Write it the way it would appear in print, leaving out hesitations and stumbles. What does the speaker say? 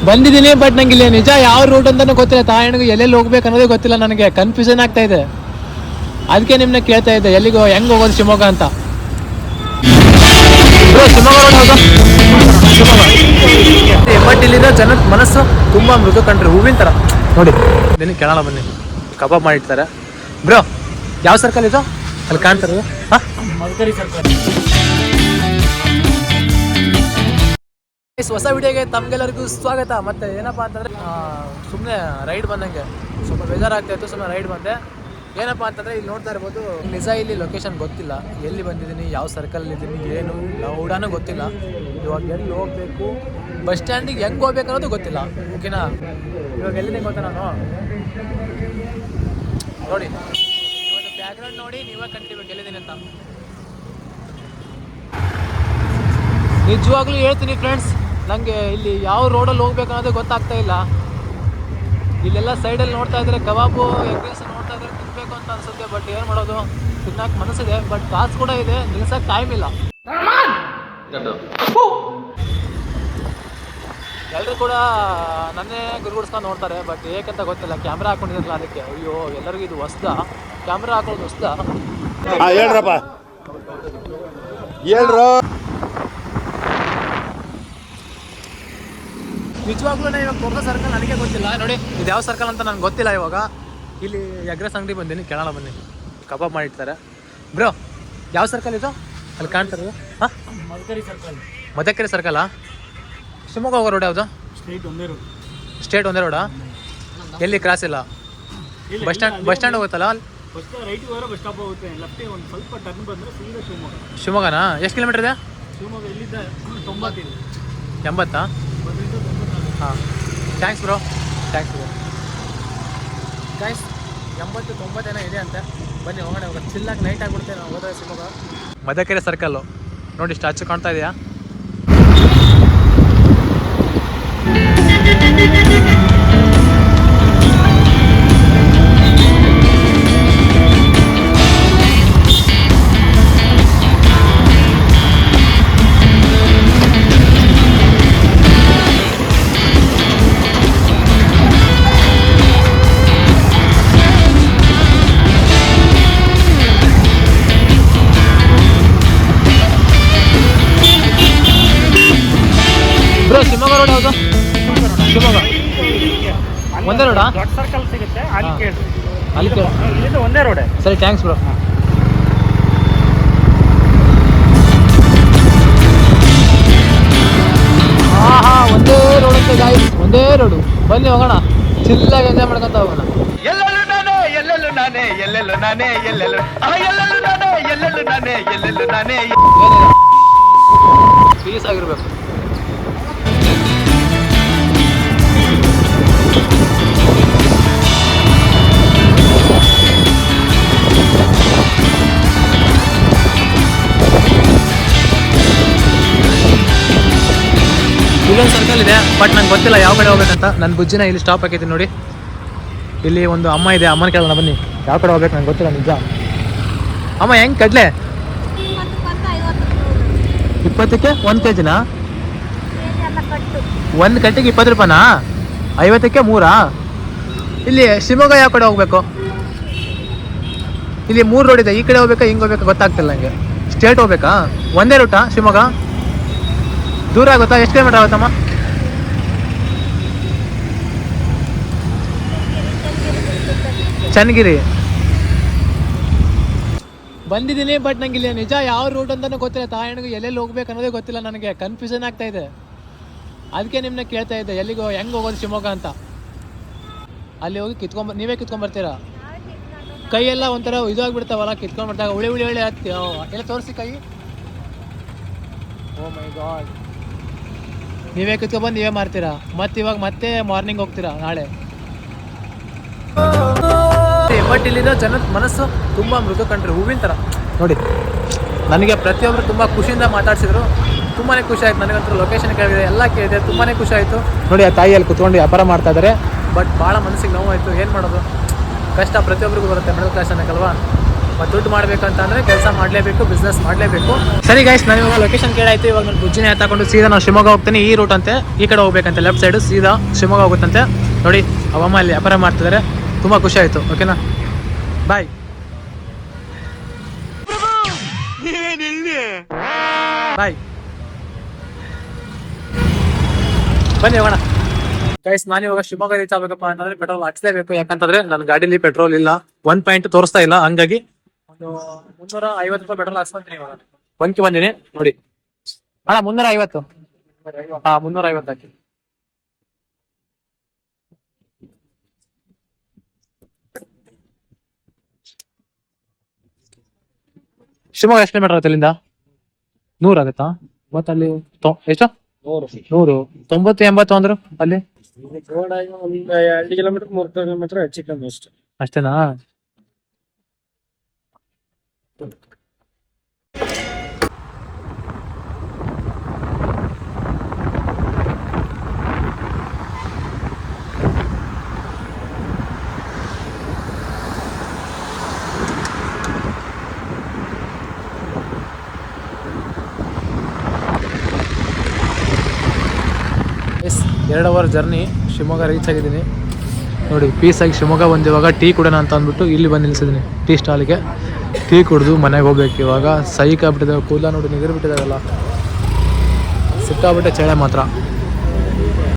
ಬಂದಿದ್ದೀನಿ, ಬಟ್ ನಂಗೆ ಇಲ್ಲಿ ನಿಜ ಯಾವ ರೂಟ್ ಅಂತಾನೂ ಗೊತ್ತಿಲ್ಲ. ತಾಯಣ್ಣಿಗೆ ಎಲ್ಲೆಲ್ಲಿ ಹೋಗ್ಬೇಕು ಅನ್ನೋದೇ ಗೊತ್ತಿಲ್ಲ, ನನಗೆ ಕನ್ಫ್ಯೂಷನ್ ಆಗ್ತಾ ಇದೆ. ಅದಕ್ಕೆ ನಿಮ್ಮನ್ನ ಕೇಳ್ತಾ ಇದ್ದೆ, ಎಲ್ಲಿಗೋ ಹೆಂಗೆ ಹೋಗೋದು ಶಿವಮೊಗ್ಗ ಅಂತ. ಬಟ್ ಇಲ್ಲಿರೋ ಜನದ ಮನಸ್ಸು ತುಂಬಾ ಮೃದು ಕಂಡ್ರಿ, ಹೂವಿನ ಥರ ನೋಡಿ. ನಿನ್ನ ಕೇಳೋಣ ಬನ್ನಿ, ಕಬಾಬ್ ಮಾಡಿರ್ತಾರೆ. ಬ್ರೋ, ಯಾವ ಸರ್ಕಲ್ ಇದು? ಅಲ್ಲಿ ಕಾಣ್ತಾರೆ ಮಲ್ಕರಿ ಸರ್ಕಲ್. ಹೊಸ ವಿಡಿಯೋಗೆ ತಮ್ಗೆಲ್ಲರಿಗೂ ಸ್ವಾಗತ. ಮತ್ತೆ ಏನಪ್ಪಾ ಅಂತಂದ್ರೆ ಸುಮ್ಮನೆ ರೈಡ್ ಬಂದಂಗೆ ಸ್ವಲ್ಪ ಬೇಜಾರಾಗ್ತಾ ಇತ್ತು, ಸುಮ್ಮನೆ ರೈಡ್ ಬಂದೆ. ಏನಪ್ಪಾ ಅಂತಂದ್ರೆ ಇಲ್ಲಿ ನೋಡ್ತಾ ಇರ್ಬೋದು, ನಿಜ ಇಲ್ಲಿ ಲೊಕೇಶನ್ ಗೊತ್ತಿಲ್ಲ, ಎಲ್ಲಿ ಬಂದಿದ್ದೀನಿ, ಯಾವ ಸರ್ಕಲ್ ಇದ್ದೀನಿ, ಏನು ಲೌಡಾನು ಗೊತ್ತಿಲ್ಲ. ಇವಾಗ ಎಲ್ಲಿ ಹೋಗ್ಬೇಕು, ಬಸ್ ಸ್ಟ್ಯಾಂಡಿಗೆ ಹೆಂಗೆ ಹೋಗ್ಬೇಕು ಅನ್ನೋದು ಗೊತ್ತಿಲ್ಲ. ಓಕೆನಾ, ಇವಾಗ ಎಲ್ಲಿದೆ ಗೊತ್ತಾ ನಾನು ನೋಡಿ, ಇವತ್ತು ಬ್ಯಾಕ್ಗ್ರೌಂಡ್ ನೋಡಿ ನೀವೇ ಕಂಡಿರ್ಬೇಕು ಎಲ್ಲಿದ್ದೀನಿ ಅಂತ. ನಿಜವಾಗ್ಲೂ ಹೇಳ್ತೀನಿ ಫ್ರೆಂಡ್ಸ್, ನನಗೆ ಇಲ್ಲಿ ಯಾವ ರೋಡಲ್ಲಿ ಹೋಗ್ಬೇಕು ಅನ್ನೋದು ಗೊತ್ತಾಗ್ತಾ ಇಲ್ಲ. ಇಲ್ಲೆಲ್ಲ ಸೈಡಲ್ಲಿ ನೋಡ್ತಾ ಇದ್ರೆ ಕಬಾಬು, ಎಗ್ ರೈಸ್ ನೋಡ್ತಾ ಇದ್ರೆ ತಿನ್ಬೇಕು ಅಂತ ಅನ್ಸುತ್ತೆ. ಬಟ್ ಏನು ಮಾಡೋದು, ತಿನ್ನಕ್ಕೆ ಮನಸ್ಸಿದೆ, ಬಟ್ ಕಾಸು ಕೂಡ ಇದೆ, ನಿಲ್ಸಕ್ಕೆ ಟೈಮ್ ಇಲ್ಲ. ಎಲ್ಲರೂ ಕೂಡ ನನ್ನೇ ಗುರುಗುಡಿಸ್ಕೊಂಡು ನೋಡ್ತಾರೆ, ಬಟ್ ಏಕಂತ ಗೊತ್ತಿಲ್ಲ. ಕ್ಯಾಮ್ರಾ ಹಾಕೊಂಡಿದ್ರಲ್ಲ ಅದಕ್ಕೆ. ಅಯ್ಯೋ, ಎಲ್ಲರಿಗೂ ಇದು ಹೊಸ್ದ, ಕ್ಯಾಮ್ರಾ ಹಾಕೋದು ಹೊಸ್ದ. ಹೇಳ್ರಪ್ಪ, ಹೇಳ್ರ. ನಿಜವಾಗ್ಲೂ ಇವಾಗ ಕೊರ್ದ ಸರ್ಕಲ್ ನನಗೆ ಗೊತ್ತಿಲ್ಲ. ನೋಡಿ, ಇದು ಯಾವ ಸರ್ಕಲ್ ಅಂತ ನನಗೆ ಗೊತ್ತಿಲ್ಲ. ಇವಾಗ ಇಲ್ಲಿ ಎಗ್ ರೈಸ್ ಅಂಗಡಿ ಬಂದೀನಿ, ಕೇಳೋಣ ಬನ್ನಿ. ಕಬಾಬ್ ಮಾಡಿರ್ತಾರೆ. ಬ್ರೋ, ಯಾವ ಸರ್ಕಲ್ ಇದು? ಅಲ್ಲಿ ಕಾಣ್ತಾರೆ ಮದಕರಿ ಸರ್ಕಲ್. ಮದಕರಿ ಸರ್ಕಲ್ಲಾ? ಶಿವಮೊಗ್ಗ ಹೋಗೋ ರೋಡ್ ಯಾವುದು? ಸ್ಟೇಟ್ ಒಂದೇ ರೋಡಾ? ಎಲ್ಲಿ ಕ್ರಾಸ್ ಇಲ್ಲ? ಬಸ್ ಸ್ಟ್ಯಾಂಡ್ ಹೋಗುತ್ತಲ್ಲ ಅಲ್ಲಿ? ಶಿವಮೊಗ್ಗನಾ? ಎಷ್ಟು ಕಿಲೋಮೀಟರ್ ಇದೆ? 80? ಹಾಂ, thanks bro, thanks bro. Thanks. 80-90 ಏನೋ ಇದೆ ಅಂತೆ. ಬನ್ನಿ ಹೋಗೋಣ, ಇವಾಗ ಚಿಲ್ಲಾಗಿ ನೈಟ್ ಆಗಿಬಿಡುತ್ತೆ ನಾವು ಹೋದ್ರೆ ಶಿವಮೊಗ್ಗ. ಮದಕೆರೆ ಸರ್ಕಲ್ಲು ನೋಡಿ, ಸ್ಟ್ಯಾಚು ಕಾಣ್ತಾ ಇದೆಯಾ? ಬ್ರೋ, ಶಿವಮೊಗ್ಗ ರೋಡ್ ಯಾವುದು? ಶಿವಮೊಗ್ಗ ಒಂದೇ ರೋಡಾ? ದೊಡ್ಡ ಸರ್ಕಲ್ ಸಿಗುತ್ತೆ, ಅಲ್ಲಿ ಕೇಳಿ. ಅಲ್ಲಿ ಇಲ್ಲಿಂದ ಒಂದೇ ರೋಡ್. ಸರಿ, ಥ್ಯಾಂಕ್ಸ್ ಬ್ರೋ. ಒಂದೇ ರೋಡ್ ಅಂತ ಗಾಯ್ಸ್, ಒಂದೇ ರೋಡು. ಬನ್ನಿ ಹೋಗೋಣ, ಚಿಲ್ಲಾಗಿ ಎಂಜಾಯ್ ಮಾಡ್ಕೊಂತ ಹೋಗೋಣ. ಎಲ್ಲೆಲ್ಲೂ ನಾನೇ, ಎಲ್ಲೆಲ್ಲೂ ನಾನೇ, ಎಲ್ಲೆಲ್ಲೂ ನಾನೇ, ಎಲ್ಲೆಲ್ಲೂ ಎಲ್ಲೆಲ್ಲೂ ನಾನೇ, ಎಲ್ಲೆಲ್ಲೂ ನಾನೇ, ಎಲ್ಲೆಲ್ಲೂ ನಾನೇ. ಪೀಸ್ ಆಗಿರ್ಬೇಕು. ಇಲ್ಲೊಂದು ಸರ್ಕಲ್ ಇದೆ, ಬಟ್ ನಂಗೆ ಗೊತ್ತಿಲ್ಲ ಯಾವ ಕಡೆ ಹೋಗ್ಬೇಕಂತ. ನನ್ನ ಬುಜ್ಜಿನ ಇಲ್ಲಿ ಸ್ಟಾಪ್ ಹಾಕಿದ್ದೀನಿ ನೋಡಿ. ಇಲ್ಲಿ ಒಂದು ಅಮ್ಮ ಇದೆ, ಅಮ್ಮನ ಕೇಳೋಣ ಬನ್ನಿ. ಯಾವ ಕಡೆ ಹೋಗ್ಬೇಕು ನಂಗೆ ಗೊತ್ತಿಲ್ಲ ನಿಜ. ಅಮ್ಮ, ಹೆಂಗೆ ಕಡಲೆ? 20ಕ್ಕೆ 1 kg? ಒಂದು ಕಟ್ಟಿಗೆ 20 ರೂಪಾಯಿನಾ? 50ಕ್ಕೆ 3? ಇಲ್ಲಿ ಶಿವಮೊಗ್ಗ ಯಾವ ಕಡೆ ಹೋಗ್ಬೇಕು? ಇಲ್ಲಿ 3 ರೋಡ್ ಇದೆ, ಈ ಕಡೆ ಹೋಗ್ಬೇಕಾ ಹಿಂಗೆ ಹೋಗ್ಬೇಕಾ ಗೊತ್ತಾಗ್ತಿಲ್ಲ ನನಗೆ. ಸ್ಟೇಟ್ ಹೋಗ್ಬೇಕಾ? ಒಂದೇ ರೂಟಾ ಶಿವಮೊಗ್ಗ? ದೂರ ಆಗುತ್ತಾ? ಎಷ್ಟು ಕಿಲೋಮೀಟರ್ ಆಗುತ್ತಮ್ಮ? ಚನ್ನಗಿರಿ ಬಂದಿದ್ದೀನಿ, ಬಟ್ ನಂಗೆ ಇಲ್ಲಿ ನಿಜ ಯಾವ ರೂಟ್ ಅಂತಾನೂ ಗೊತ್ತಿಲ್ಲ. ತಾಯಣ್ಣಿಗೆ ಎಲ್ಲೆಲ್ಲಿ ಹೋಗ್ಬೇಕು ಅನ್ನೋದೇ ಗೊತ್ತಿಲ್ಲ, ನನಗೆ ಕನ್ಫ್ಯೂಷನ್ ಆಗ್ತಾ ಇದೆ. ಅದಕ್ಕೆ ನಿಮ್ಮನ್ನ ಕೇಳ್ತಾ ಇದ್ದೆ, ಎಲ್ಲಿಗೋ ಹೆಂಗೆ ಹೋಗೋದು ಶಿವಮೊಗ್ಗ ಅಂತ. ಅಲ್ಲಿ ಹೋಗಿ ನೀವೇ ಕಿತ್ಕೊಂಡ್ಬರ್ತೀರಾ? ಕೈಯೆಲ್ಲ ಒಂಥರ ಇದಾಗ್ಬಿಡ್ತಾವಲ್ಲ ಕಿತ್ಕೊಂಡ್ಬಿಡ್ತಾಗ, ಉಳಿ ಹತ್ತಿ ಎಲ್ಲ ತೋರಿಸಿ ಕೈ. ಓ ಮೈ ಗಾಡ್, ನೀವೇ ಕಿತ್ಕೊಬಂದು ನೀವೇ ಮಾರ್ತೀರಾ? ಮತ್ತೆ ಮಾರ್ನಿಂಗ್ ಹೋಗ್ತೀರಾ ನಾಳೆ? ಬಟ್ ಇಲ್ಲಿರೋ ಜನದ ಮನಸ್ಸು ತುಂಬ ಮೃದು ಕಂಡ್ರಿ, ಹೂವಿನ ಥರ ನೋಡಿ. ನನಗೆ ಪ್ರತಿಯೊಬ್ಬರು ತುಂಬ ಖುಷಿಯಿಂದ ಮಾತಾಡ್ಸಿದ್ರು, ತುಂಬಾ ಖುಷಿ ಆಯ್ತು. ನನಗಂತೂ ಲೊಕೇಶನ್ ಕೇಳಿದೆ, ಎಲ್ಲ ಕೇಳಿದೆ, ತುಂಬಾ ಖುಷಿ ಆಯಿತು. ನೋಡಿ, ಆ ತಾಯಿಯಲ್ಲಿ ಕುತ್ಕೊಂಡು ವ್ಯಾಪಾರ ಮಾಡ್ತಾ ಇದ್ದಾರೆ, ಬಟ್ ಭಾಳ ಮನಸ್ಸಿಗೆ ನೋವಾಯಿತು. ಏನು ಮಾಡೋದು, ಕಷ್ಟ ಪ್ರತಿಯೊಬ್ಬರಿಗೂ ಬರುತ್ತೆ, ಮಿಡಲ್ ಕ್ಲಾಸ್ ಅನ್ನೋಕ್ಕಲ್ವಾ. ಮತ್ತು ದುಡ್ಡು ಮಾಡ್ಬೇಕಂತಂದ್ರೆ ಕೆಲಸ ಮಾಡಲೇಬೇಕು, ಬಿಸ್ನೆಸ್ ಮಾಡಲೇಬೇಕು. ಸರಿ ಗೈಸ್, ನಾನು ಇವಾಗ ಲೊಕೇಶನ್ ಕೇಳಾಯ್ತು. ಇವಾಗ ನಾನು ಬುಜ್ಜಿನೇ ತಗೊಂಡು ಸೀದಾ ನಾವು ಶಿವಮೊಗ್ಗ ಹೋಗ್ತೀನಿ. ಈ ರೂಟ್ ಅಂತೆ, ಈ ಕಡೆ ಹೋಗ್ಬೇಕಂತೆ, ಲೆಫ್ಟ್ ಸೈಡು ಸೀದಾ ಶಿವಮೊಗ್ಗ ಹೋಗುತ್ತಂತೆ. ನೋಡಿ ಅವಮ್ಮ ಅಲ್ಲಿ ವ್ಯಾಪಾರ ಮಾಡ್ತಿದ್ದಾರೆ, ತುಂಬ ಖುಷಿ ಆಯಿತು. ಓಕೆನಾ, ಬಾಯ್. ಬಾಯ್, ಬನ್ನಿ ಹೋಗೋಣ. ಗೈಸ್, ನಾನು ಇವಾಗ ಶಿವಮೊಗ್ಗ ರೀಚ್ ಆಗ್ಬೇಕಪ್ಪ ಅಂತಂದ್ರೆ ಪೆಟ್ರೋಲ್ ಹಾಕ್ಸ್ಲೇಬೇಕು. ಯಾಕಂತಂದ್ರೆ ನನ್ನ ಗಾಡಿಲಿ ಪೆಟ್ರೋಲ್ ಇಲ್ಲ, 1 ಪಾಯಿಂಟ್ ತೋರಿಸ್ತಾ ಇಲ್ಲ. ಹಂಗಾಗಿ ಒಂದು 350 ರೂಪಾಯಿ ಪೆಟ್ರೋಲ್ ಹಾಕ್ಸ್ಕೊಂತೀನಿ. ಇವಾಗ ಬಂಕಿ ಬಂದಿನಿ ನೋಡಿ ಅಣ್ಣ, 350. ಹಾ, 350 ಹಾಕಿ. ಶಿವಮೊಗ್ಗ ಎಷ್ಟು ಕಿಲೋಮೀಟರ್ ಆಗುತ್ತೆ ಇಲ್ಲಿಂದ? 100 ಆಗುತ್ತಾ? ಮತ್ತಲ್ಲಿ ಎಷ್ಟು? 100. 90 80 ಅಂದ್ರು ಅಲ್ಲಿ 2 ಕಿಲೋಮೀಟರ್ 3 ಕಿಲೋಮೀಟರ್ ಹೆಚ್ಚು ಕಮ್ಮಿ ಅಷ್ಟೇ. ಅಷ್ಟೇನಾ? Yes, 2 hour journey Shivamogga reach ಆಗಿದ್ದೀನಿ ನೋಡಿ. ಪೀಸಾಗಿ ಶಿವಮೊಗ್ಗ ಬಂದಿವಾಗ ಟೀ ಕುಡೋಣ ಅಂತ ಅಂದ್ಬಿಟ್ಟು ಇಲ್ಲಿ ಬಂದು ನಿಲ್ಸಿದ್ದೀನಿ ಟೀ ಸ್ಟಾಲ್ಗೆ. ಟೀ ಕುಡಿದು ಮನೆಗೆ ಹೋಗ್ಬೇಕು. ಇವಾಗ ಸೈಕ್ ಆಗ್ಬಿಟ್ಟಿದೆ, ಕೂದಲ ನೋಡಿ ನಿಗರ್ಬಿಟ್ಟಿದಾವಲ್ಲ, ಸಿಕ್ಕಾಬಿಟ್ಟೆ ಚೇಳೆ ಮಾತ್ರ.